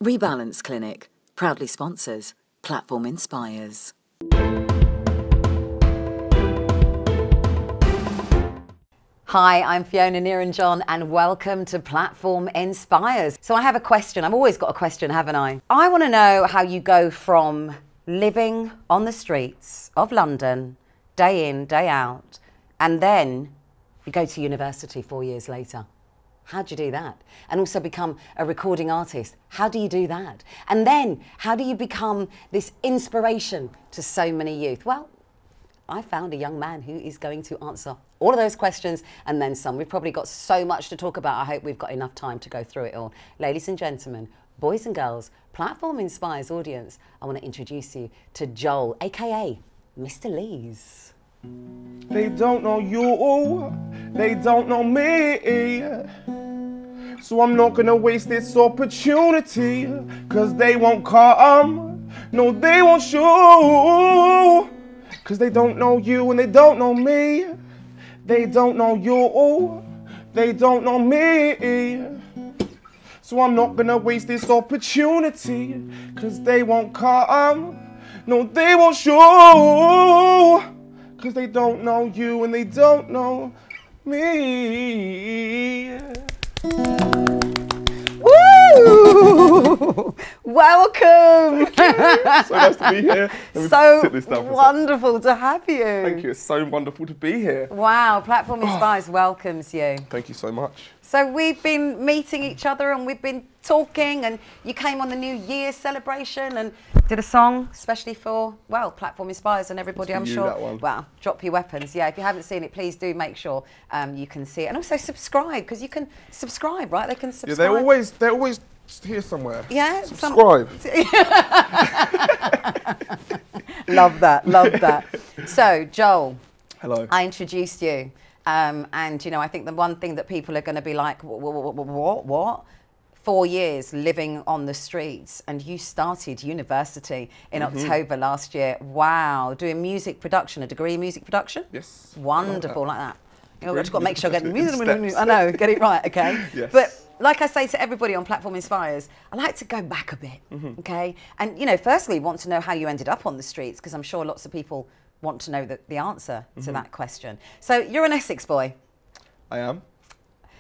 Rebalance Clinic proudly sponsors Platform Inspires. Hi, I'm Fiona Neeranjohn and welcome to Platform Inspires. So I have a question. I've always got a question, haven't I? I want to know how you go from living on the streets of London, day in, day out, and then you go to university 4 years later. How'd you do that? And also become a recording artist. How do you do that? And then how do you become this inspiration to so many youth? Well, I found a young man who is going to answer all of those questions and then some. We've probably got so much to talk about. I hope we've got enough time to go through it all. Ladies and gentlemen, boys and girls, Platform Inspires audience, I want to introduce you to Joel, aka Mr. Lees. They don't know you, they don't know me. So I'm not gonna waste this opportunity, cause they won't come, no they won't show. Cause they don't know you and they don't know me. They don't know you, they don't know me. So I'm not gonna waste this opportunity, cause they won't come, no they won't show. Cause they don't know you and they don't know me. Woo! Welcome! So nice to be here. So wonderful to have you. Thank you, it's so wonderful to be here. Wow, Platform Inspires welcomes you. Thank you so much. So we've been meeting each other and we've been talking, and you came on the New Year's celebration and did a song especially for, well, Platform Inspires and everybody, I'm sure. That one. Well, drop your weapons. Yeah, if you haven't seen it, please do make sure you can see it. And also subscribe, because you can subscribe, right? They can subscribe. Yeah, they're always here somewhere. Yeah? Subscribe. Love that, love that. So, Joel. Hello. I introduced you. And, you know, I think the one thing that people are going to be like, what? 4 years living on the streets, and you started university in October last year. Wow. Doing music production, a degree in music production? Yes. Wonderful, like that. You know, I've just got to make sure I get music. I know, get it right, okay? Yes. But like I say to everybody on Platform Inspires, I like to go back a bit, okay? And, you know, firstly, want to know how you ended up on the streets, because I'm sure lots of people want to know the answer to that question. So you're an Essex boy. I am.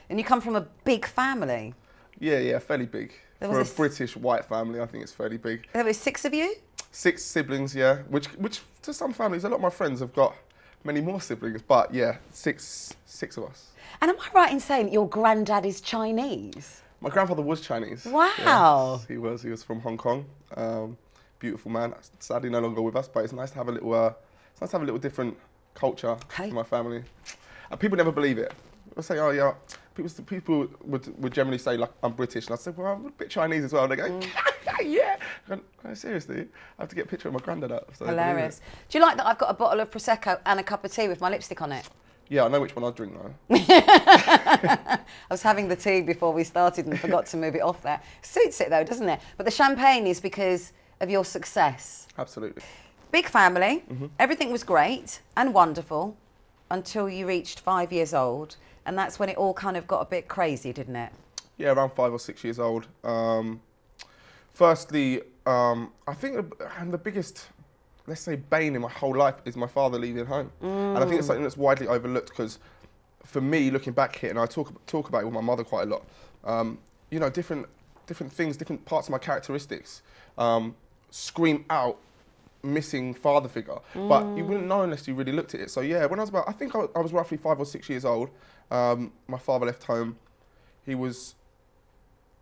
And you come from a big family. Yeah, fairly big. For a British white family, I think it's fairly big. There were 6 of you? 6 siblings, yeah. Which to some families, a lot of my friends have got many more siblings, but yeah, six of us. And am I right in saying your granddad is Chinese? My grandfather was Chinese. Wow. Yes, he was from Hong Kong. Beautiful man. Sadly no longer with us, but it's nice to have a little, different culture in my family. And people never believe it. They'll say, oh yeah, people would generally say like I'm British, and I say, well, I'm a bit Chinese as well. And they go, yeah. I go, no, seriously, I have to get a picture of my granddad up. So hilarious. Do you like that I've got a bottle of Prosecco and a cup of tea with my lipstick on it? Yeah, I know which one I'd drink though. I was having the tea before we started and forgot to move it off there. Suits it though, doesn't it? But the champagne is because of your success. Absolutely. Big family, everything was great and wonderful until you reached 5 years old, and that's when it all kind of got a bit crazy, didn't it? Yeah, around 5 or 6 years old. Firstly, I think the biggest, let's say, bane in my whole life is my father leaving home. And I think it's something that's widely overlooked, because for me, looking back here, and I talk about it with my mother quite a lot, you know, different things, different parts of my characteristics scream out missing father figure, but you wouldn't know unless you really looked at it. So yeah, when I was about, I think I was roughly 5 or 6 years old, my father left home. He was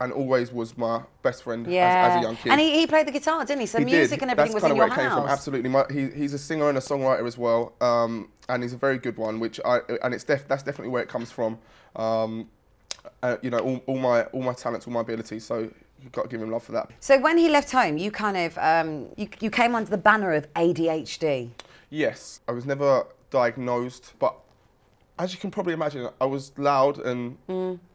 and always was my best friend as a young kid. And he played the guitar, didn't he? So music and everything was in your house. That's kind of where it came from, absolutely. He's a singer and a songwriter as well, and he's a very good one, that's definitely where it comes from. You know, all my talents, all my abilities, so you've got to give him love for that. So when he left home, you kind of, you came under the banner of ADHD. Yes, I was never diagnosed, but as you can probably imagine, I was loud and...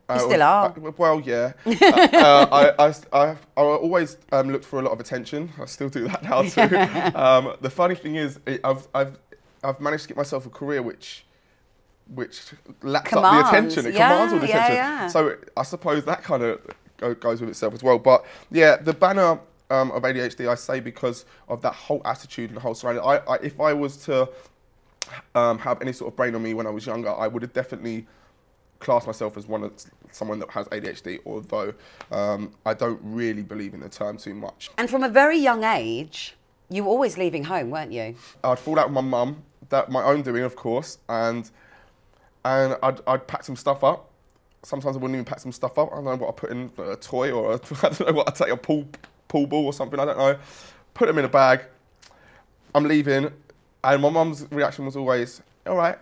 You still are. Well, yeah. I always looked for a lot of attention. I still do that now too. The funny thing is, I've managed to get myself a career which laps up the attention. It commands all the attention. Yeah. So I suppose that kind of goes with itself as well. But yeah, the banner of ADHD I say because of that whole attitude and the whole surrounding. If I was to have any sort of brain on me when I was younger, I would have definitely classed myself as someone that has ADHD, although I don't really believe in the term too much. And from a very young age, you were always leaving home, weren't you? I'd fall out with my mum, that my own doing, of course, and I'd pack some stuff up. Sometimes I wouldn't even pack some stuff up. I don't know what I put in, a toy or I don't know what I'd take, a pool ball or something, I don't know. Put them in a bag. I'm leaving, and my mum's reaction was always, all right,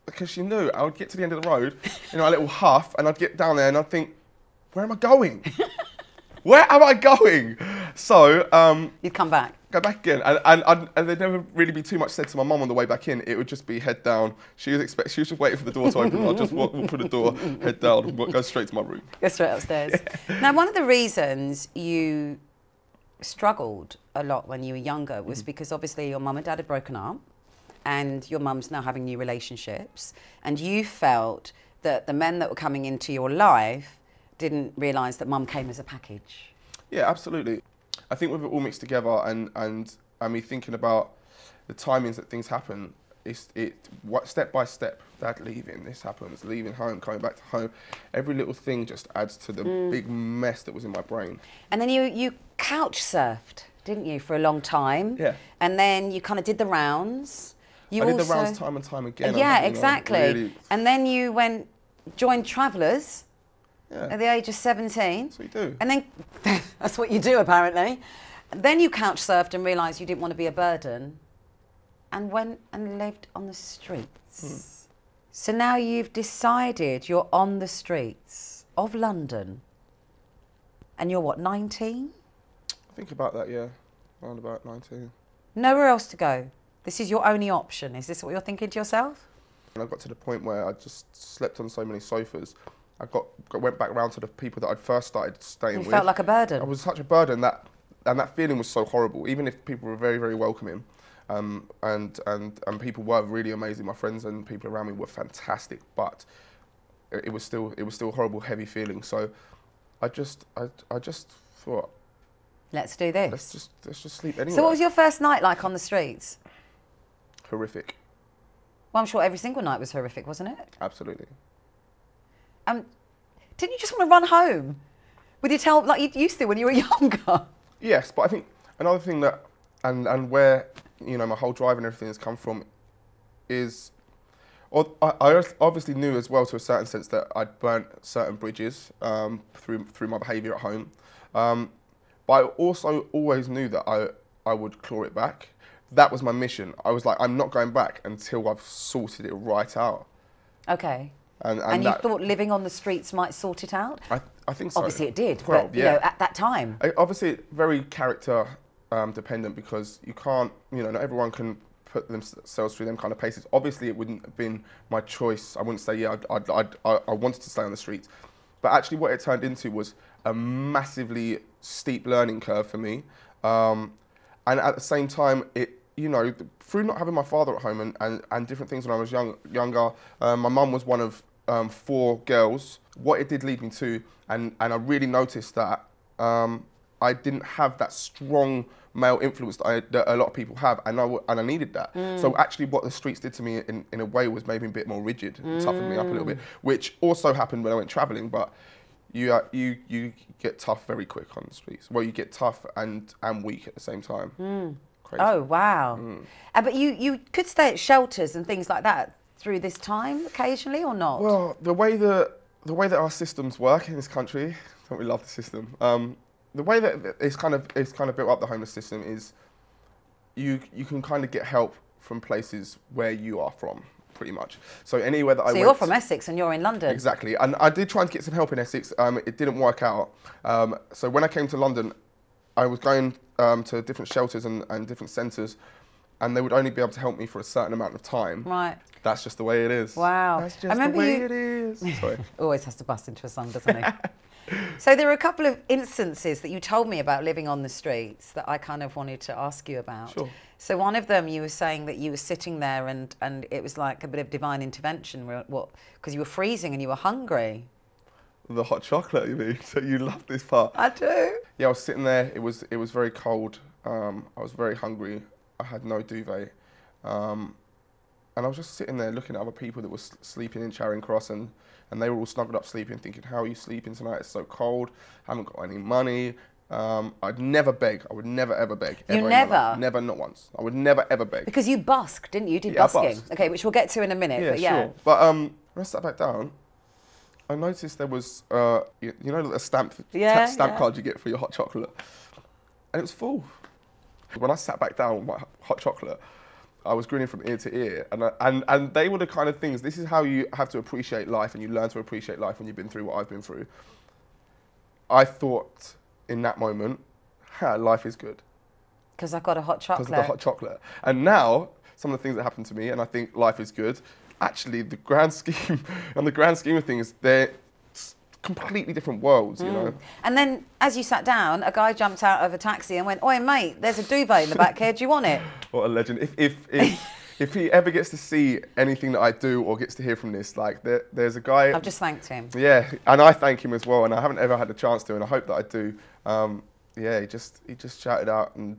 because she knew I would get to the end of the road, you know, a little huff, and I'd get down there and I'd think, where am I going? Where am I going? So you'd come back. Go back again, and there'd never really be too much said to my mum on the way back in. It would just be head down. She was just waiting for the door to open. I'd just walk through the door, head down, and go straight to my room. Go straight upstairs. Yeah. Now, one of the reasons you struggled a lot when you were younger was because obviously your mum and dad had broken up, and your mum's now having new relationships, and you felt that the men that were coming into your life didn't realise that mum came as a package. Yeah, absolutely. I think with it all mixed together and me thinking about the timings that things happen, step by step, dad leaving, this happens, leaving home, coming back to home, every little thing just adds to the big mess that was in my brain. And then you couch surfed, didn't you, for a long time? Yeah. And then you kind of did the rounds. I did the rounds time and time again. Yeah, exactly. Really... And then you joined Travellers. Yeah. At the age of 17. That's what you do. And then, that's what you do apparently. Then you couch surfed and realised you didn't want to be a burden and went and lived on the streets. So now you've decided you're on the streets of London. And you're what, 19? I think about that, yeah. Around about 19. Nowhere else to go. This is your only option. Is this what you're thinking to yourself? And I got to the point where I just slept on so many sofas. I went back round to the people that I'd first started staying with. You felt like a burden. I was such a burden and that feeling was so horrible. Even if people were very, very welcoming, and people were really amazing. My friends and people around me were fantastic, but it was still a horrible, heavy feeling. So I just thought, let's do this. Let's just sleep anywhere. So what was your first night like on the streets? Horrific. Well, I'm sure every single night was horrific, wasn't it? Absolutely. Didn't you just want to run home with your tail like you used to when you were younger? Yes, but I think another thing that, and where, you know, my whole drive and everything has come from is, or I obviously knew as well to a certain sense that I'd burnt certain bridges through my behaviour at home. But I also always knew that I would claw it back. That was my mission. I was like, I'm not going back until I've sorted it right out. Okay. And you thought living on the streets might sort it out? I think so. Obviously it did, well, but yeah. You know, at that time. Obviously very character dependent, because you can't, you know, not everyone can put themselves through them kind of paces. Obviously it wouldn't have been my choice. I wouldn't say, yeah, I wanted to stay on the streets. But actually what it turned into was a massively steep learning curve for me. And at the same time, you know, through not having my father at home and different things when I was younger, my mum was one of 4 girls. What it did lead me to, and I really noticed that I didn't have that strong male influence that a lot of people have, and I needed that. So actually what the streets did to me in a way was maybe a bit more rigid, toughened me up a little bit, which also happened when I went travelling, but you get tough very quick on the streets. Well, you get tough and weak at the same time. Crazy. Oh, wow. But you could stay at shelters and things like that through this time occasionally, or not? Well, the way that our systems work in this country, don't we love the system? The way that it's kind of built up, the homeless system, is you can kind of get help from places where you are from, pretty much. So anywhere that I went... So you're from Essex and you're in London. Exactly. And I did try and get some help in Essex. It didn't work out. So when I came to London, I was going to different shelters and different centres, and they would only be able to help me for a certain amount of time. Right. That's just the way it is. Wow. That's just the way it is. Sorry. Always has to bust into a song, doesn't he? So there were a couple of instances that you told me about living on the streets that I kind of wanted to ask you about. Sure. So one of them, you were saying that you were sitting there and it was like a bit of divine intervention. What? Because you were freezing and you were hungry. The hot chocolate, you mean? So you love this part. I do. Yeah, I was sitting there. It was very cold. I was very hungry. I had no duvet. And I was just sitting there looking at other people that were sleeping in Charing Cross, and they were all snuggled up sleeping, thinking, how are you sleeping tonight? It's so cold. I haven't got any money. I'd never beg. I would never, ever beg. You never? Never, not once. I would never, ever beg. Because you busked, didn't you? You did Yeah, I busking. busked. Okay, which we'll get to in a minute, Yeah, but yeah. sure. But when I sat back down, I noticed there was, you know, a stamp card you get for your hot chocolate, and it was full. When I sat back down with my hot chocolate, I was grinning from ear to ear, and they were the kind of things. This is how you have to appreciate life, and you learn to appreciate life when you've been through what I've been through. I thought in that moment, life is good. Because I got a hot chocolate. Because of the hot chocolate. And now, some of the things that happen to me, and I think life is good, actually, the grand scheme of things, they're completely different worlds, you know. And then, as you sat down, a guy jumped out of a taxi and went, "Oi, mate, there's a duvet in the back here. Do you want it?" What a legend! If he ever gets to see anything that I do or gets to hear from this, like there's a guy. I've just thanked him. Yeah, and I thank him as well, and I haven't ever had the chance to, and I hope that I do. Yeah, he just shouted out and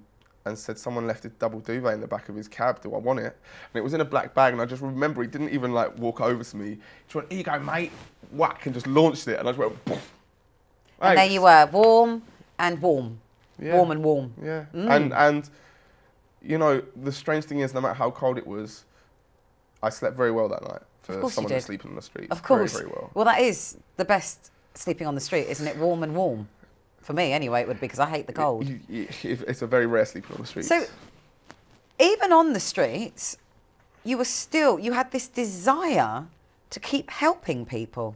said someone left a double duvet in the back of his cab. Do I want it? And it was in a black bag, and I just remember he didn't even like walk over to me. He just went, "Here you go, mate," whack, and just launched it, and I just went, "Poof." And there you were, warm and warm, yeah. warm and warm. Yeah, and you know, the strange thing is, no matter how cold it was, I slept very well that night for someone who's sleeping on the street. Of course. Very, very well. Well, that is the best sleeping on the street, isn't it? Warm and warm. For me, anyway, it would be, because I hate the cold. It's a very rare sleeping on the streets. So, even on the streets, you had this desire to keep helping people.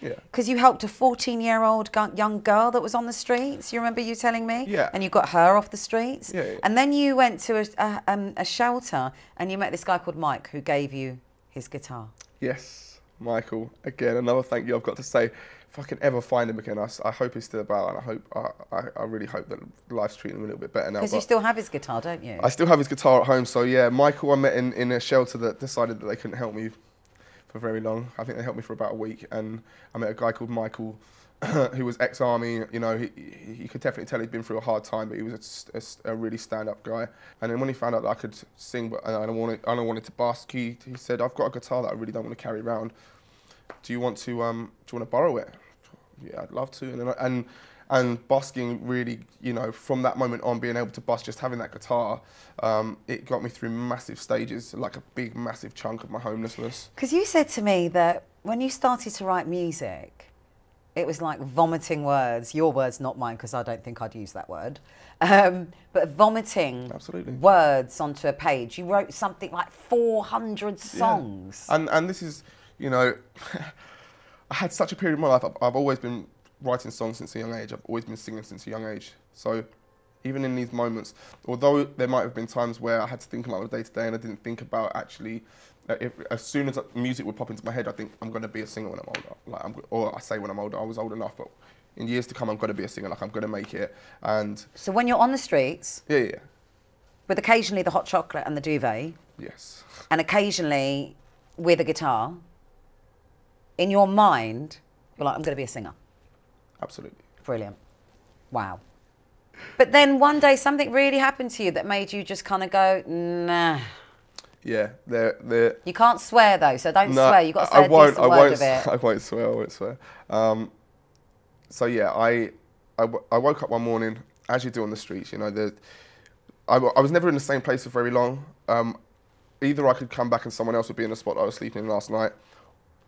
Yeah. Because you helped a 14-year-old young girl that was on the streets, you remember you telling me? Yeah. And you got her off the streets? Yeah, yeah. And then you went to a shelter and you met this guy called Mike who gave you his guitar. Yes, Michael. Again, another thank you I've got to say. If I can ever find him again, I hope he's still about, and I really hope that life's treating him a little bit better now. Because you still have his guitar, don't you? I still have his guitar at home, so yeah, Michael I met in a shelter that decided that they couldn't help me for very long. I think they helped me for about a week, and I met a guy called Michael who was ex-army. You know, he could definitely tell he'd been through a hard time, but he was a really stand-up guy. And then when he found out that I could sing, but I don't wanted to busk, he said, "I've got a guitar that I really don't want to carry around. Do you want to borrow it?" Yeah, I'd love to. And busking really, you know, from that moment on, being able to busk, just having that guitar, it got me through massive stages, like a big, massive chunk of my homelessness. Because you said to me that when you started to write music, it was like vomiting words, your words, not mine, because I don't think I'd use that word, but vomiting words onto a page. You wrote something like 400 songs. Yeah. And this is, you know, I had such a period of my life. I've always been writing songs since a young age. I've always been singing since a young age. So even in these moments, although there might have been times where I had to think about my day-to-day and I didn't think about actually, as soon as music would pop into my head, I think I'm going to be a singer when I'm older. Or I say when I'm older, I was old enough, but in years to come, I'm going to be a singer, like I'm going to make it. And so when you're on the streets, yeah, with occasionally the hot chocolate and the duvet, yes, and occasionally with a guitar, in your mind, you're like, I'm going to be a singer. Absolutely. Brilliant. Wow. But then one day something really happened to you that made you just kind of go, nah. Yeah, You can't swear though, so don't swear. You've got to say a decent word of it. I won't swear. So yeah, I woke up one morning, as you do on the streets. You know, I was never in the same place for very long. Either I could come back and someone else would be in the spot I was sleeping in last night,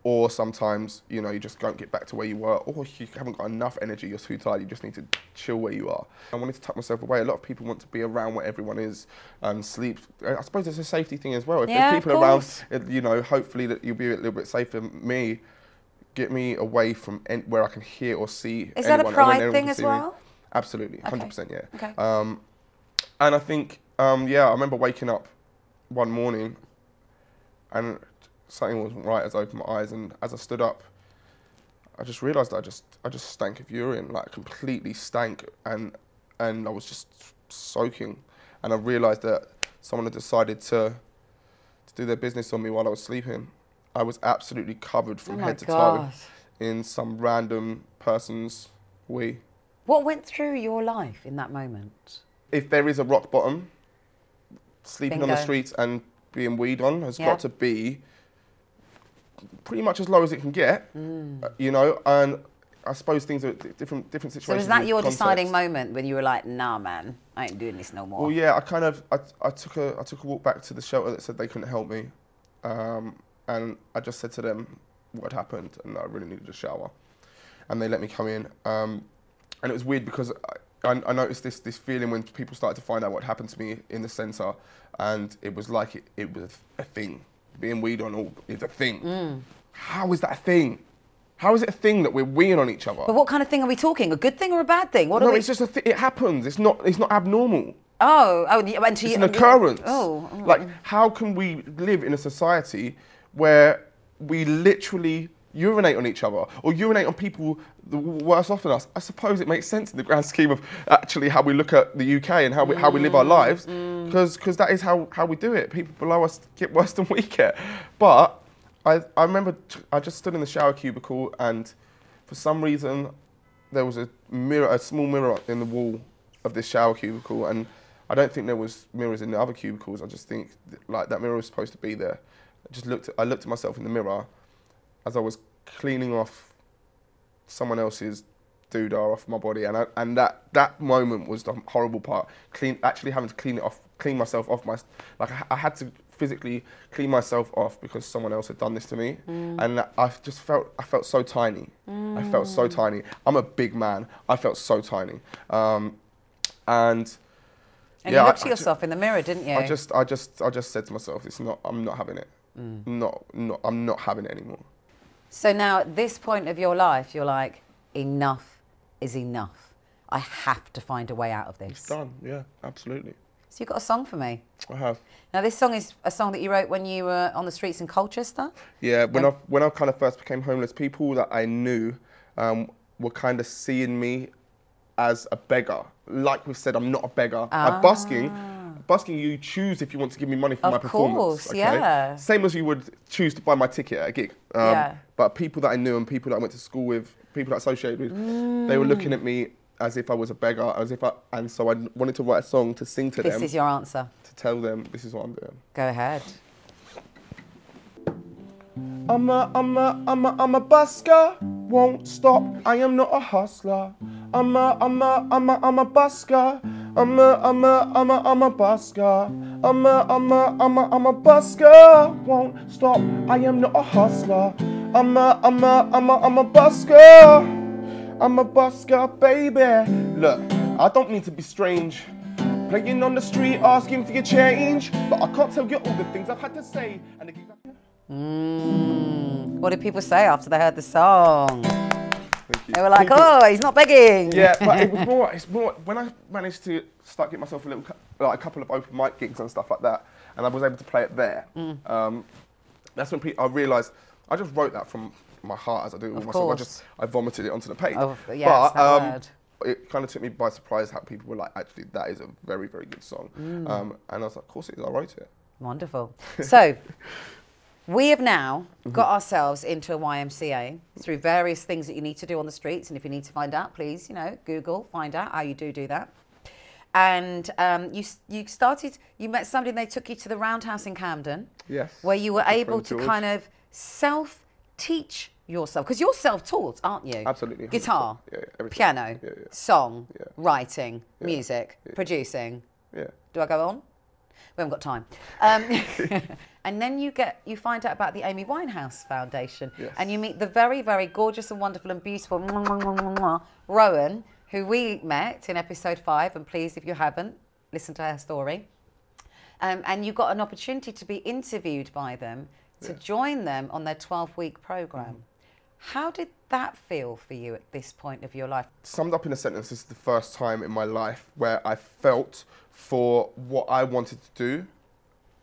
or sometimes, you know, you just don't get back to where you were, or you haven't got enough energy, you're too tired, you just need to chill where you are. I wanted to tuck myself away. A lot of people want to be around where everyone is, sleep. I suppose it's a safety thing as well. If there's people around, you know, hopefully that you'll be a little bit safer. Me, get me away from where I can hear or see anyone. Is that a pride thing as well? Absolutely, 100%, yeah. Okay. And I think, yeah, I remember waking up one morning and something wasn't right as I opened my eyes, and as I stood up, I just realised that I just stank of urine, like completely stank, and I was just soaking, and I realised that someone had decided to do their business on me while I was sleeping. I was absolutely covered from head to toe. in some random person's wee. What went through your life in that moment? If there is a rock bottom, sleeping on the Bingo. streets and being weed on has Yeah. got to be pretty much as low as it can get, you know, and I suppose things are different situations. So was that with your context. deciding moment when you were like, nah, man, I ain't doing this no more? Well, yeah, I took a walk back to the shelter that said they couldn't help me, and I just said to them what had happened and I really needed a shower, and they let me come in, and it was weird because I noticed this feeling when people started to find out what happened to me in the centre, and it was like it was a thing. Being weed on all is a thing. How is that a thing? How is it a thing that we're weeing on each other? But what kind of thing are we talking? A good thing or a bad thing? What No, are we... it's just it happens. It's not abnormal. It's It's an occurrence. Like, how can we live in a society where we literally urinate on each other or urinate on people worse off than us? I suppose it makes sense in the grand scheme of actually how we look at the UK and how we live our lives, because that is how we do it. People below us get worse than we get. But I remember I just stood in the shower cubicle, and for some reason there was a small mirror in the wall of this shower cubicle, and I don't think there was mirrors in the other cubicles. I just think like that mirror was supposed to be there. I looked at myself in the mirror as I was cleaning off someone else's doodah off my body, and that moment was the horrible part. Actually having to clean myself off I had to physically clean myself off because someone else had done this to me, and I felt so tiny. I felt so tiny. I'm a big man. I felt so tiny, and you looked at yourself in the mirror, didn't you? I just said to myself, I'm not having it. I'm not having it anymore. So now at this point of your life, you're like, enough is enough. I have to find a way out of this. It's done. Yeah, absolutely. So you've got a song for me. I have. Now this song is a song that you wrote when you were on the streets in Colchester? Yeah, when I kind of first became homeless, people that I knew were kind of seeing me as a beggar. Like we've said, I'm not a beggar. I'm busking, you choose if you want to give me money for my performance. Of course, okay? yeah. Same as you would choose to buy my ticket at a gig. But people that I knew and people that I went to school with, people that I associated with, they were looking at me as if I was a beggar, and so I wanted to write a song to sing to them. This is your answer. To tell them this is what I'm doing. Go ahead. I'm a busker, won't stop. I am not a hustler. I'm a busker. I'm a busker. I'm a busker, won't stop. I am not a hustler. I'm a busker. I'm a busker, baby. Look, I don't mean to be strange. Playing on the street, asking for your change, but I can't tell you all the things I've had to say. And What did people say after they heard the song? Thank you. They were like, "Oh, he's not begging." Yeah, but it's more when I managed to start getting myself a couple of open mic gigs and stuff like that, and I was able to play it there. That's when I realised I just wrote that from my heart as I do it all myself. I vomited it onto the page. Oh, yes, that word. It kind of took me by surprise how people were like, actually, that is a very, very good song. And I was like, of course it is, I wrote it. Wonderful. So, we have now got ourselves into a YMCA through various things that you need to do on the streets. And if you need to find out, please, Google, find out how you do that. And you met somebody and they took you to the Roundhouse in Camden. Yes. Where you were able to George. kind of self-teach yourself. Because you're self-taught, aren't you? Absolutely. Guitar, everything. piano, song, Yeah. writing, music, producing. Yeah. Do I go on? We haven't got time. And then you find out about the Amy Winehouse Foundation, and you meet the very, very gorgeous and wonderful and beautiful Rowan, who we met in episode 5. And please, if you haven't, listen to her story. And you got an opportunity to be interviewed by them to join them on their 12-week program. How did that feel for you at this point of your life? Summed up in a sentence, this is the first time in my life where I felt for what I wanted to do,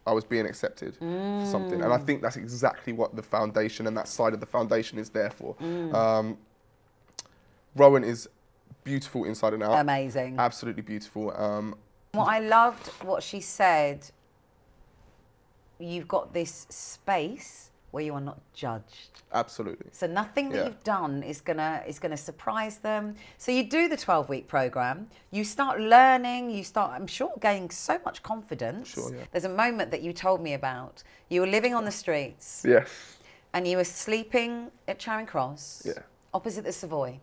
I was being accepted for something. And I think that's exactly what the foundation and that side of the foundation is there for. Rowan is beautiful inside and out. Amazing. Absolutely beautiful. What I loved what she said, you've got this space where you are not judged. Absolutely. So nothing that you've done is gonna surprise them. So you do the 12-week program. You start learning. You start, I'm sure, gaining so much confidence. Sure, yeah. There's a moment that you told me about. You were living on the streets. Yes. And you were sleeping at Charing Cross. Yeah. Opposite the Savoy.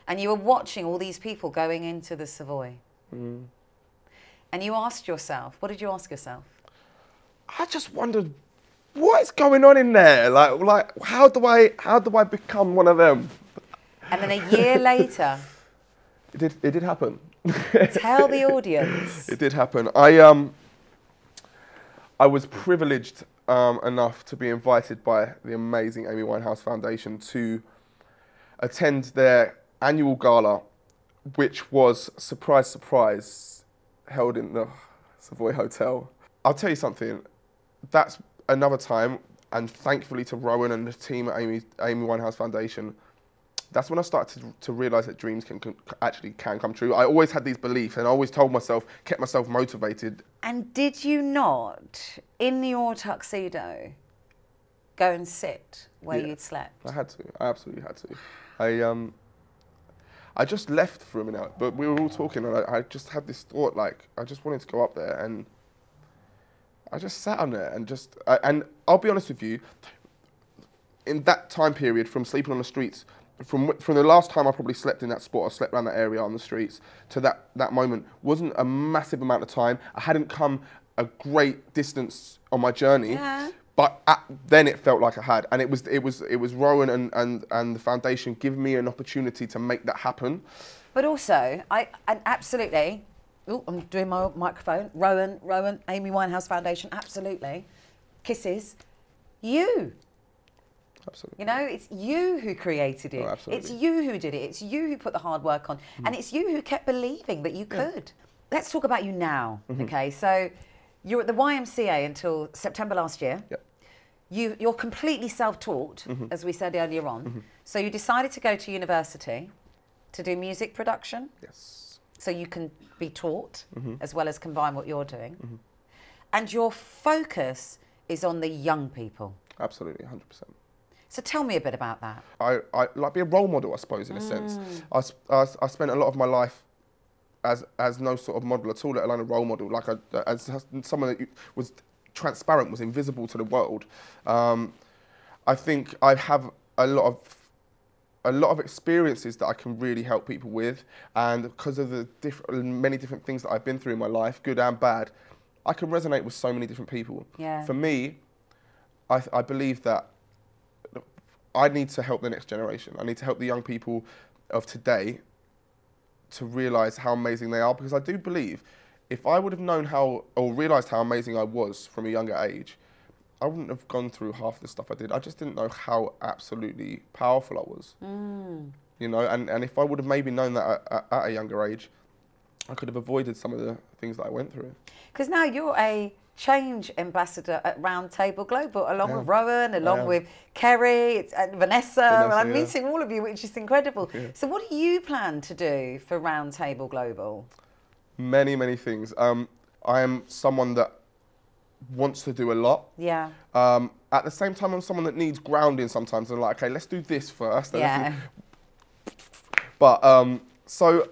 And you were watching all these people going into the Savoy. And you asked yourself, what did you ask yourself? I just wondered, what is going on in there? Like, how do I become one of them? And then a year later, It did happen. tell the audience. It did happen. I was privileged enough to be invited by the amazing Amy Winehouse Foundation to attend their annual gala, which was, surprise, surprise, held in the Savoy Hotel. I'll tell you something, that's another time, and thankfully to Rowan and the team at Amy Winehouse Foundation, that's when I started to realise that dreams can actually come true. I always had these beliefs, and I always told myself, kept myself motivated. And did you not, in your tuxedo, go and sit where you'd slept? I had to. I absolutely had to. I just left for a minute, but we were all talking, and I just had this thought, like, I just wanted to go up there, and I just sat on there, and I'll be honest with you, in that time period, from sleeping on the streets, from the last time I probably slept in that spot, I slept around that area on the streets, to that moment, wasn't a massive amount of time. I hadn't come a great distance on my journey. Yeah. But then it felt like I had, and it was Rowan and the foundation giving me an opportunity to make that happen. But also, and absolutely, oh, I'm doing my microphone. Rowan, Amy Winehouse Foundation, absolutely. Kisses. You. Absolutely. You know, it's you who created it. Oh, absolutely. It's you who did it. It's you who put the hard work on. And it's you who kept believing that you could. Let's talk about you now, okay? So you're at the YMCA until September last year. Yep. You're completely self-taught, as we said earlier on. So you decided to go to university to do music production. Yes. So you can be taught as well as combine what you're doing. And your focus is on the young people. Absolutely, 100%. So tell me a bit about that. I like be a role model, I suppose, in a sense. I spent a lot of my life as no sort of model at all, let alone a role model. Like as someone that was transparent, was invisible to the world. I think I have a lot of experiences that I can really help people with, and because of the many different things that I've been through in my life, good and bad, I can resonate with so many different people. Yeah. For me, I believe that I need to help the next generation. I need to help the young people of today to realise how amazing they are, because I do believe if I would have known how, or realised how amazing I was from a younger age, I wouldn't have gone through half the stuff I did. I just didn't know how absolutely powerful I was. You know, and if I would have maybe known that at a younger age, I could have avoided some of the things that I went through. Because now you're a change ambassador at Round Table Global, along with Rowan, along with Kerry and Vanessa, and I'm meeting all of you, which is incredible. Yeah. So what do you plan to do for Round Table Global? Many, many things. I am someone that wants to do a lot. Yeah. At the same time, I'm someone that needs grounding sometimes. I'm like, okay, let's do this first. Yeah. But so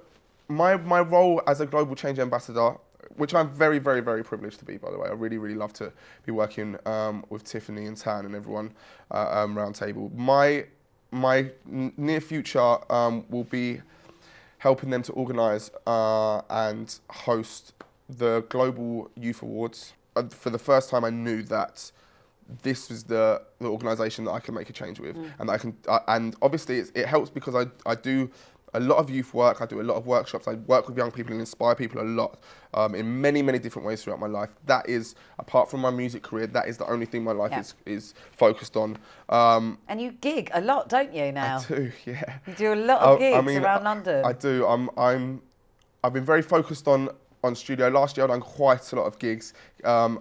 my role as a global change ambassador, which I'm very, very, very privileged to be, by the way. I really, really love to be working with Tiffany and Tan and everyone Round Table. My near future will be helping them to organise and host the Global Youth Awards. For the first time, I knew that this was the organisation that I can make a change with, and I can. And obviously, it helps because I do a lot of youth work. I do a lot of workshops. I work with young people and inspire people a lot in many, many different ways throughout my life. That is, apart from my music career, that is the only thing my life is focused on. And you gig a lot, don't you, now? I do, yeah. You do a lot of gigs around London. I do. I've been very focused on studio. Last year I've done quite a lot of gigs. I've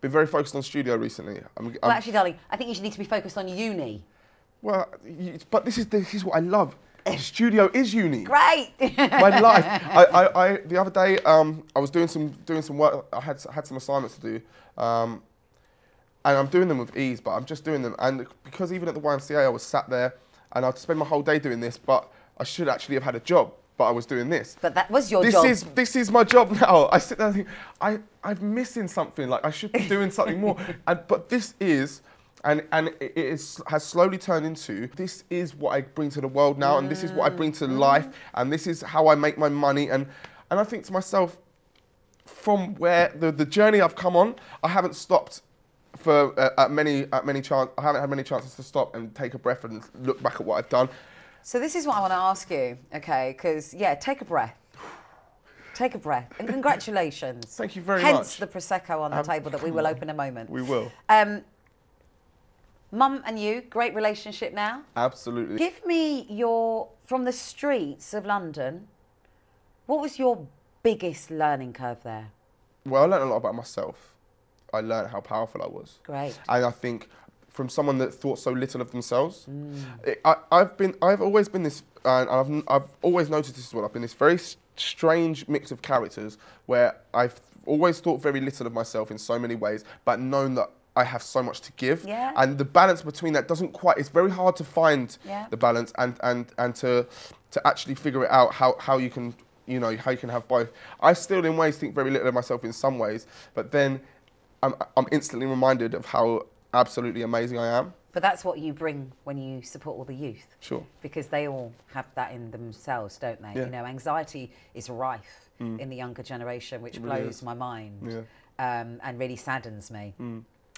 been very focused on studio recently. Well, actually, darling, I think you should need to be focused on uni. Well, but this is what I love. Studio is uni. Great. My life. I the other day I was doing some work. I had some assignments to do, And I'm doing them with ease, but I'm just doing them. And because even at the YMCA, I was sat there and I'd spend my whole day doing this, but I should actually have had a job, but I was doing this. But that was your job. This is my job now. I sit there and think, I'm missing something, like I should be doing something more. But this is, and has slowly turned into, this is what I bring to the world now, and this is what I bring to life, and this is how I make my money. And I think to myself, from where the journey I've come on, I haven't stopped for I haven't had many chances to stop and take a breath and look back at what I've done. So this is what I want to ask you, okay? Because yeah, take a breath. Take a breath, and congratulations. Thank you very much. Hence the prosecco on the table that we will open in a moment. We will. Mum and you, great relationship now. Absolutely. Give me from the streets of London, what was your biggest learning curve there? Well, I learned a lot about myself. I learned how powerful I was. Great. And I think from someone that thought so little of themselves, I've always been this, and I've always noticed this as well. I've been this very strange mix of characters where I've always thought very little of myself in so many ways, but known that I have so much to give. Yeah. And the balance between that doesn't quite, it's very hard to find the balance and to actually figure it out how you can, how you can have both. I still in ways think very little of myself in some ways, but then I'm instantly reminded of how absolutely amazing I am. But that's what you bring when you support all the youth. Sure. Because they all have that in themselves, don't they? Yeah. Anxiety is rife in the younger generation, which blows my mind and really saddens me.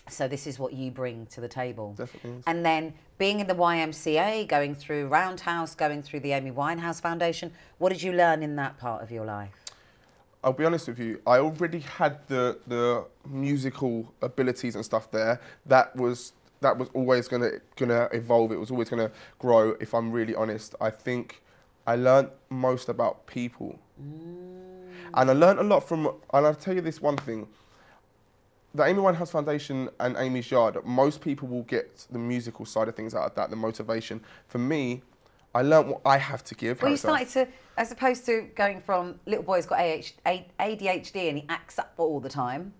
So this is what you bring to the table. Definitely is. And then being in the YMCA, going through Roundhouse, going through the Amy Winehouse Foundation, what did you learn in that part of your life? I'll be honest with you, I already had the musical abilities and stuff there. That was always gonna evolve. It was always gonna grow. If I'm really honest, I think I learned most about people, and I learned a lot from. And I'll tell you this one thing: the Amy Winehouse Foundation and Amy's Yard. Most people will get the musical side of things out of that, the motivation. For me, I learned what I have to give. Well, you started to, as opposed to going from little boy's got ADHD and he acts up all the time,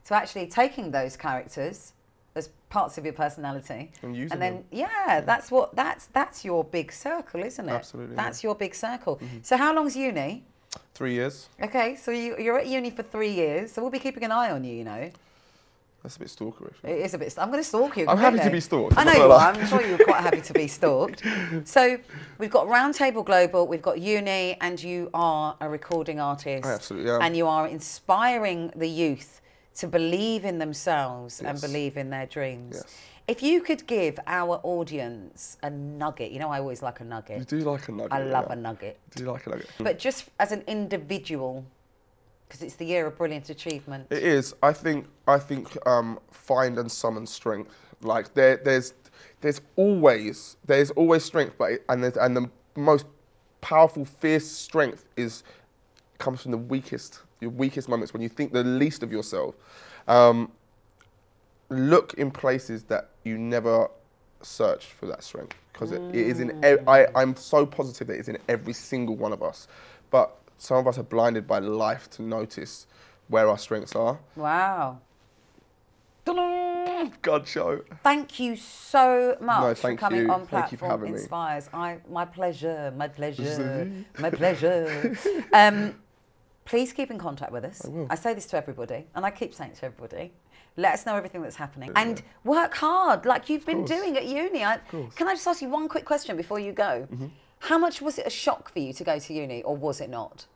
to actually taking those characters as parts of your personality and using then them. that's your big circle, isn't it? Absolutely. That's your big circle. So how long's uni? 3 years. Okay, so you're at uni for 3 years, so we'll be keeping an eye on you, That's a bit stalkerish. It is a bit. I'm going to stalk you. I'm happy to be stalked. I know you are. I'm sure you're quite happy to be stalked. So we've got Roundtable Global, we've got uni, and you are a recording artist. I absolutely am. And you are inspiring the youth to believe in themselves and believe in their dreams. Yes. If you could give our audience a nugget, I always like a nugget. You do like a nugget. I love a nugget. Do you like a nugget? But just as an individual, because it's the year of brilliant achievement. It is. I think find and summon strength. Like there's always strength, but and the most powerful, fierce strength comes from your weakest moments when you think the least of yourself. Look in places that you never searched for that strength, because it is in. I'm so positive that it's in every single one of us, but some of us are blinded by life to notice where our strengths are. Wow. God show. Thank you so much for coming on Thank you for Platform having Inspires. My pleasure, my pleasure, my pleasure. Please keep in contact with us. I will. I say this to everybody, and I keep saying it to everybody. Let us know everything that's happening. And work hard, like you've been doing at uni. Can I just ask you one quick question before you go? How much was it a shock for you to go to uni, or was it not?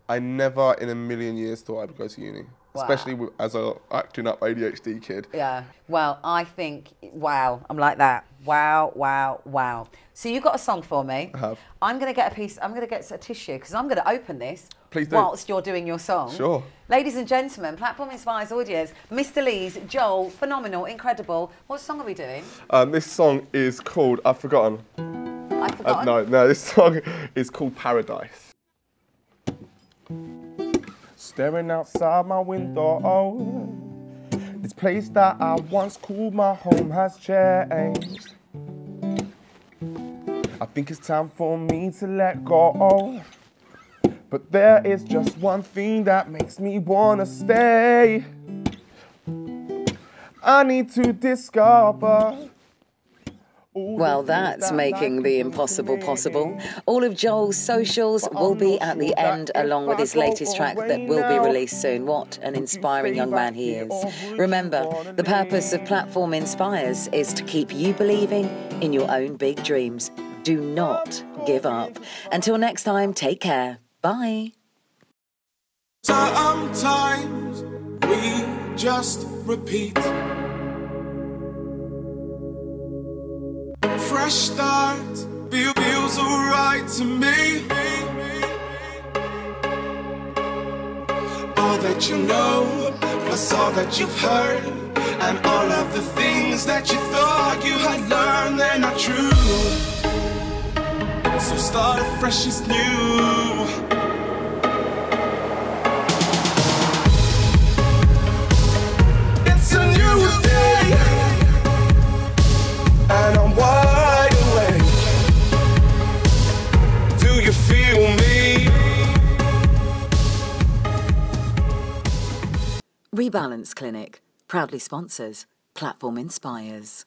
I never in a million years thought I would go to uni. Wow. Especially as a acting up ADHD kid. Yeah. Well, I think, wow, I'm like that. Wow, wow, wow. So you got a song for me. I have. I'm going to get a tissue, because I'm going to open this. Please do. Whilst you're doing your song. Sure. Ladies and gentlemen, Platform Inspires audience, Mr. Lee's, Joel, phenomenal, incredible. What song are we doing? This song is called, I've forgotten. I've forgotten? No, this song is called Paradise. Staring outside my window, this place that I once called my home has changed. I think it's time for me to let go, but there is just one thing that makes me wanna stay. I need to discover. Well, that's making the impossible possible. All of Joel's socials will be at the end, along with his latest track that will be released soon. What an inspiring young man he is. Remember, the purpose of Platform Inspires is to keep you believing in your own big dreams. Do not give up. Until next time, take care. Bye. Sometimes we just repeat. Fresh start feels alright to me. All that you know, plus all that you've heard, and all of the things that you thought you had learned, they're not true. So start afresh is new. It's a new day, and I'm wide awake. Do you feel me? Rebalance Clinic proudly sponsors Platform Inspires.